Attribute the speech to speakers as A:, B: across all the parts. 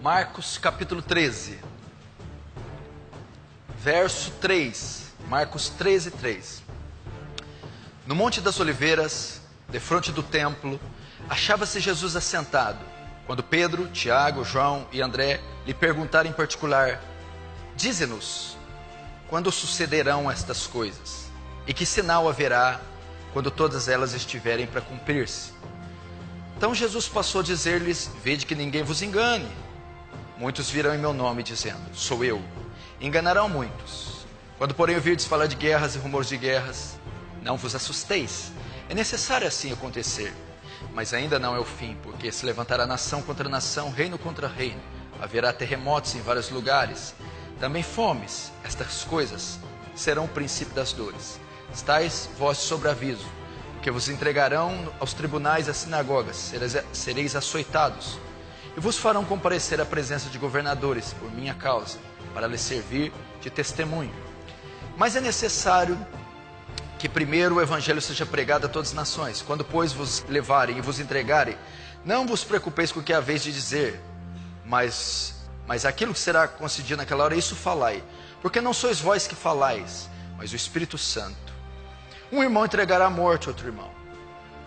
A: Marcos capítulo 13, verso 3, Marcos 13, 3. No Monte das Oliveiras, defronte do templo, achava-se Jesus assentado, quando Pedro, Tiago, João e André lhe perguntaram em particular: dize-nos, quando sucederão estas coisas? E que sinal haverá quando todas elas estiverem para cumprir-se? Então Jesus passou a dizer-lhes: vede que ninguém vos engane. Muitos virão em meu nome dizendo: sou eu. Enganarão muitos. Quando porém ouvirdes falar de guerras e rumores de guerras, não vos assusteis. É necessário assim acontecer. Mas ainda não é o fim, porque se levantará nação contra nação, reino contra reino. Haverá terremotos em vários lugares. Também fomes. Estas coisas serão o princípio das dores. Estais vós de sobreaviso, porque vos entregarão aos tribunais e às sinagogas. Sereis açoitados. E vos farão comparecer à presença de governadores por minha causa, para lhes servir de testemunho. Mas é necessário que primeiro o evangelho seja pregado a todas as nações. Quando, pois, vos levarem e vos entregarem, não vos preocupeis com o que haveis de dizer, mas aquilo que será concedido naquela hora, isso falai. Porque não sois vós que falais, mas o Espírito Santo. Um irmão entregará à morte outro irmão,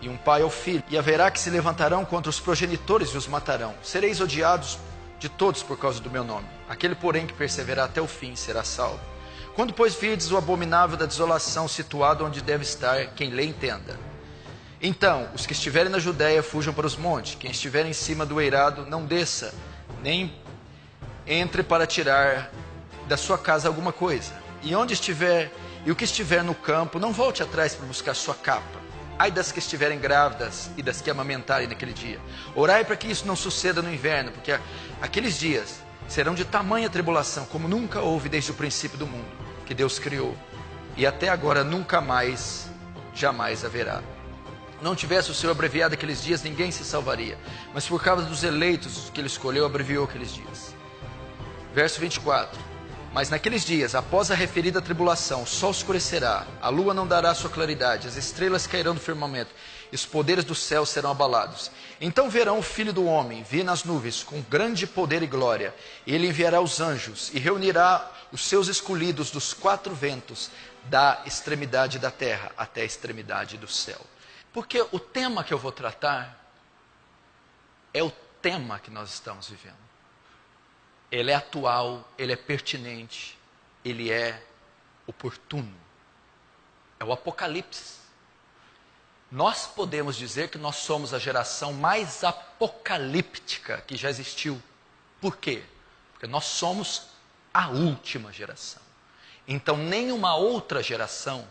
A: e um pai ao filho, e haverá que se levantarão contra os progenitores e os matarão. Sereis odiados de todos por causa do meu nome. Aquele, porém, que perseverar até o fim será salvo. Quando, pois, virdes o abominável da desolação situado onde deve estar, quem lê entenda. Então, os que estiverem na Judéia fujam para os montes. Quem estiver em cima do eirado não desça, nem entre para tirar da sua casa alguma coisa. E onde estiver, e o que estiver no campo, não volte atrás para buscar sua capa. Ai das que estiverem grávidas e das que amamentarem naquele dia. Orai para que isso não suceda no inverno, porque aqueles dias serão de tamanha tribulação, como nunca houve desde o princípio do mundo, que Deus criou. E até agora nunca mais, jamais haverá. Não tivesse o Senhor abreviado aqueles dias, ninguém se salvaria. Mas por causa dos eleitos que Ele escolheu, abreviou aqueles dias. Verso 24. Mas naqueles dias, após a referida tribulação, o sol escurecerá, a lua não dará sua claridade, as estrelas cairão do firmamento, e os poderes do céu serão abalados. Então verão o Filho do Homem vir nas nuvens com grande poder e glória. E ele enviará os anjos e reunirá os seus escolhidos dos quatro ventos, da extremidade da terra até a extremidade do céu. Porque o tema que eu vou tratar é o tema que nós estamos vivendo. Ele é atual, ele é pertinente, ele é oportuno. É o Apocalipse. Nós podemos dizer que nós somos a geração mais apocalíptica que já existiu. Por quê? Porque nós somos a última geração. Então, nenhuma outra geração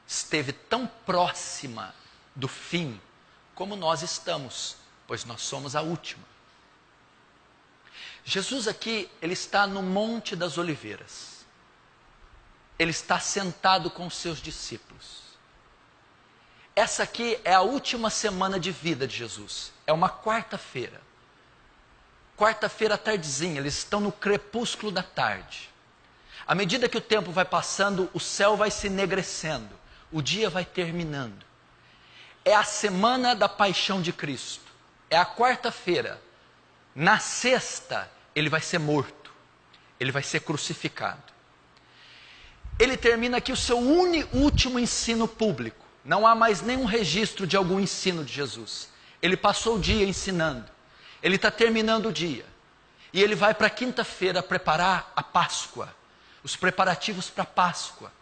A: esteve tão próxima do fim como nós estamos, pois nós somos a última. Jesus aqui, ele está no Monte das Oliveiras. Ele está sentado com os seus discípulos. Essa aqui é a última semana de vida de Jesus. É uma quarta-feira. Quarta-feira à tardezinha, eles estão no crepúsculo da tarde. À medida que o tempo vai passando, o céu vai se enegrecendo. O dia vai terminando. É a semana da paixão de Cristo. É a quarta-feira. Na sexta, ele vai ser morto. Ele vai ser crucificado. Ele termina aqui o seu último ensino público. Não há mais nenhum registro de algum ensino de Jesus. Ele passou o dia ensinando. Ele está terminando o dia. E ele vai para a quinta-feira preparar a Páscoa. Os preparativos para a Páscoa.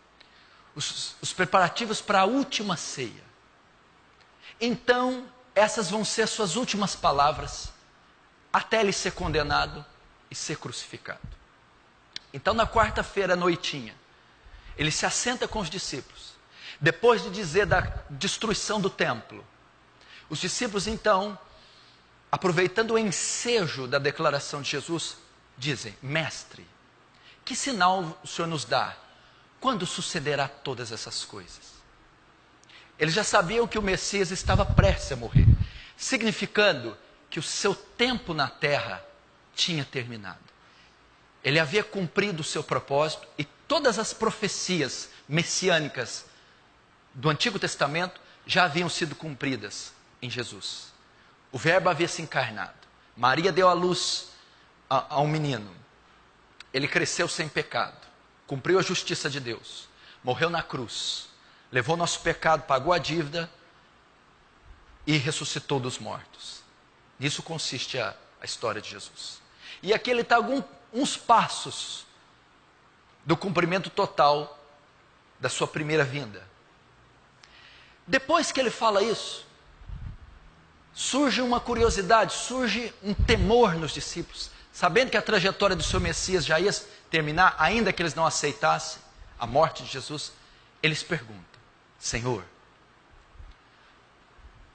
A: Os preparativos para a última ceia. Então, essas vão ser as suas últimas palavras, até ele ser condenado e ser crucificado. Então, na quarta-feira à noitinha, ele se assenta com os discípulos. Depois de dizer da destruição do templo, os discípulos, então, aproveitando o ensejo da declaração de Jesus, dizem: Mestre, que sinal o Senhor nos dá? Quando sucederá todas essas coisas? Eles já sabiam que o Messias estava prestes a morrer, significando que o seu tempo na terra tinha terminado. Ele havia cumprido o seu propósito e todas as profecias messiânicas do Antigo Testamento já haviam sido cumpridas em Jesus. O Verbo havia se encarnado. Maria deu à luz a um menino. Ele cresceu sem pecado, cumpriu a justiça de Deus, morreu na cruz, levou nosso pecado, pagou a dívida e ressuscitou dos mortos. Nisso consiste a história de Jesus. E aqui ele está uns passos do cumprimento total da sua primeira vinda. Depois que ele fala isso, surge uma curiosidade, surge um temor nos discípulos, sabendo que a trajetória do seu Messias já ia terminar, ainda que eles não aceitassem a morte de Jesus. Eles perguntam: Senhor,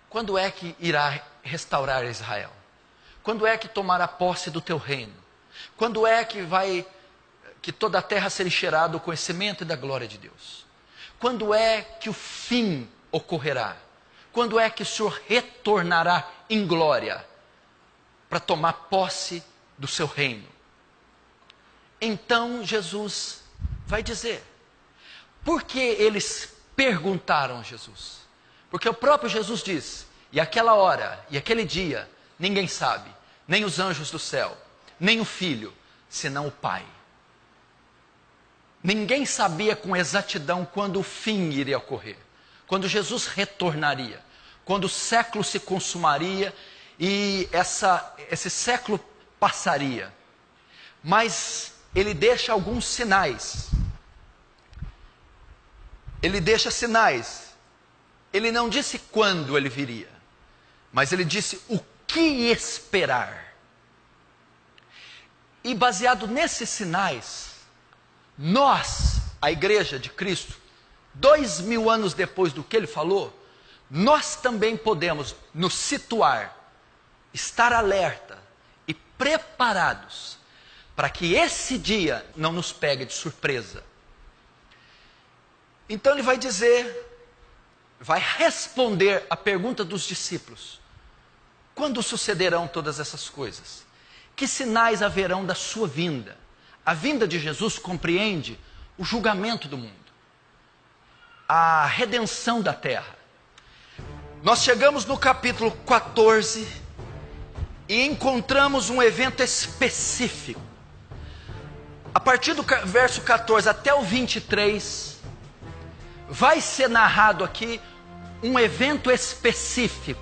A: quando é que irá restaurar Israel? Quando é que tomará posse do teu reino? Quando é que toda a terra será encherada do conhecimento e da glória de Deus? Quando é que o fim ocorrerá? Quando é que o Senhor retornará em glória para tomar posse do seu reino? Então Jesus vai dizer. Por que eles perguntaram a Jesus? Porque o próprio Jesus diz: e aquela hora e aquele dia ninguém sabe, nem os anjos do céu, nem o Filho, senão o Pai. Ninguém sabia com exatidão quando o fim iria ocorrer, quando Jesus retornaria, quando o século se consumaria e esse século passaria. Mas ele deixa alguns sinais. Ele deixa sinais. Ele não disse quando ele viria, mas ele disse o que esperar. E baseado nesses sinais, nós, a igreja de Cristo, 2000 anos depois do que ele falou, nós também podemos nos situar, estar alerta e preparados para que esse dia não nos pegue de surpresa. Então ele vai dizer, vai responder a pergunta dos discípulos: quando sucederão todas essas coisas? Que sinais haverão da sua vinda? A vinda de Jesus compreende o julgamento do mundo, a redenção da terra. Nós chegamos no capítulo 14 e encontramos um evento específico. A partir do verso 14 até o 23, vai ser narrado aqui um evento específico.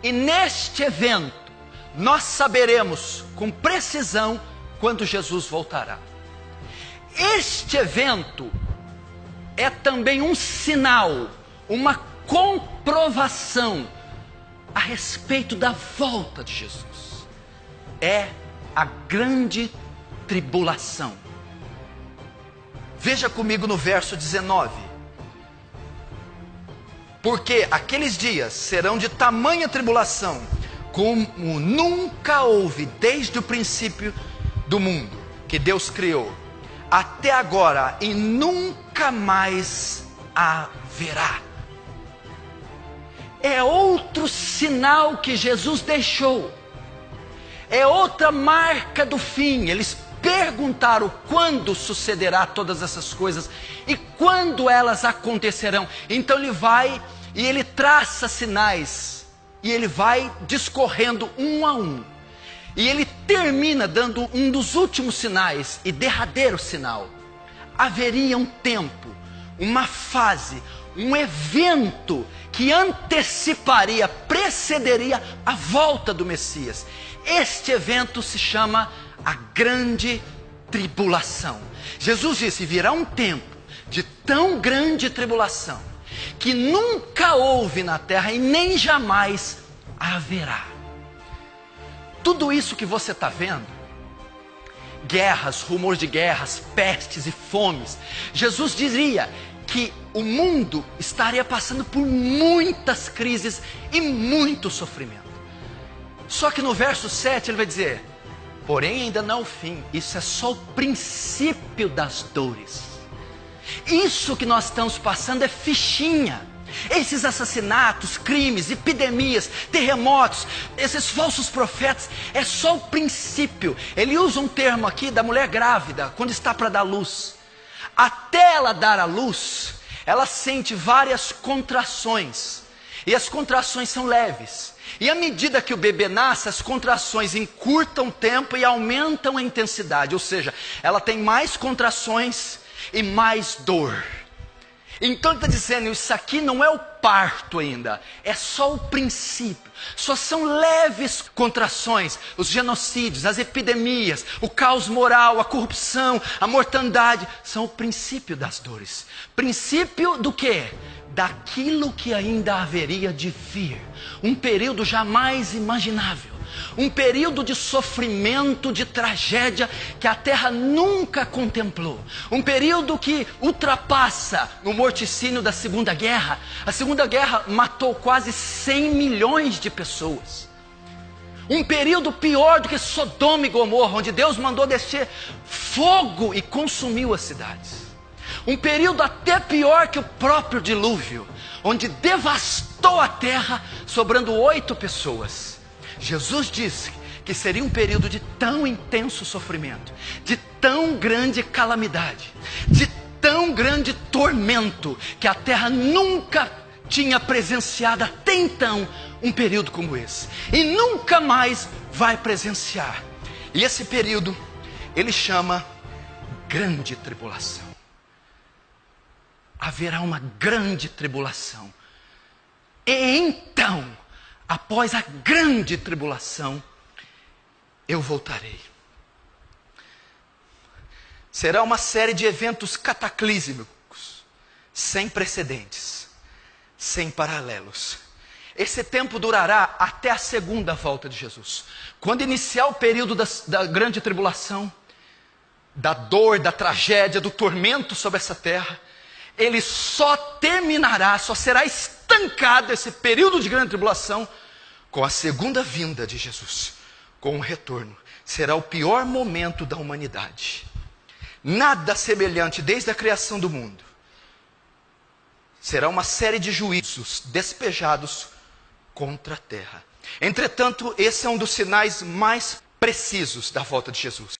A: E neste evento, nós saberemos com precisão quando Jesus voltará. Este evento é também um sinal, uma comprovação a respeito da volta de Jesus. É a grande tribulação. Veja comigo no verso 19. Porque aqueles dias serão de tamanha tribulação, como nunca houve desde o princípio do mundo que Deus criou, até agora, e nunca mais haverá. É outro sinal que Jesus deixou. É outra marca do fim. Eles perguntaram quando sucederá todas essas coisas e quando elas acontecerão. Então ele vai e ele traça sinais e ele vai discorrendo um a um. E ele termina dando um dos últimos sinais e derradeiro sinal. Haveria um tempo, uma fase, um evento que anteciparia, precederia a volta do Messias. Este evento se chama a grande tribulação. Jesus disse: virá um tempo de tão grande tribulação que nunca houve na terra e nem jamais haverá. Tudo isso que você está vendo, guerras, rumores de guerras, pestes e fomes, Jesus diria que o mundo estaria passando por muitas crises e muito sofrimento. Só que no verso 7 ele vai dizer: porém ainda não é o fim, isso é só o princípio das dores. Isso que nós estamos passando é fichinha. Esses assassinatos, crimes, epidemias, terremotos, esses falsos profetas, é só o princípio. Ele usa um termo aqui da mulher grávida, quando está para dar luz. Até ela dar a luz, ela sente várias contrações. E as contrações são leves. E à medida que o bebê nasce, as contrações encurtam o tempo e aumentam a intensidade. Ou seja, ela tem mais contrações e mais dor. Então ele está dizendo, isso aqui não é o parto ainda, é só o princípio. Só são leves contrações, os genocídios, as epidemias, o caos moral, a corrupção, a mortandade, são o princípio das dores. Princípio do quê? Daquilo que ainda haveria de vir. Um período jamais imaginável. Um período de sofrimento, de tragédia que a terra nunca contemplou. Um período que ultrapassa o morticínio da Segunda Guerra. A Segunda Guerra matou quase 100 milhões de pessoas. Um período pior do que Sodoma e Gomorra, onde Deus mandou descer fogo e consumiu as cidades. Um período até pior que o próprio dilúvio, onde devastou a terra, sobrando 8 pessoas. Jesus disse que seria um período de tão intenso sofrimento, de tão grande calamidade, de tão grande tormento, que a terra nunca tinha presenciado até então um período como esse. E nunca mais vai presenciar. E esse período, ele chama grande tribulação. Haverá uma grande tribulação. E então, após a grande tribulação, eu voltarei. Será uma série de eventos cataclísmicos, sem precedentes, sem paralelos. Esse tempo durará até a segunda volta de Jesus. Quando iniciar o período da grande tribulação, da dor, da tragédia, do tormento sobre essa terra, ele só terminará, só será estancado esse período de grande tribulação com a segunda vinda de Jesus, com o retorno. Será o pior momento da humanidade. Nada semelhante desde a criação do mundo. Será uma série de juízos despejados contra a terra. Entretanto, esse é um dos sinais mais precisos da volta de Jesus.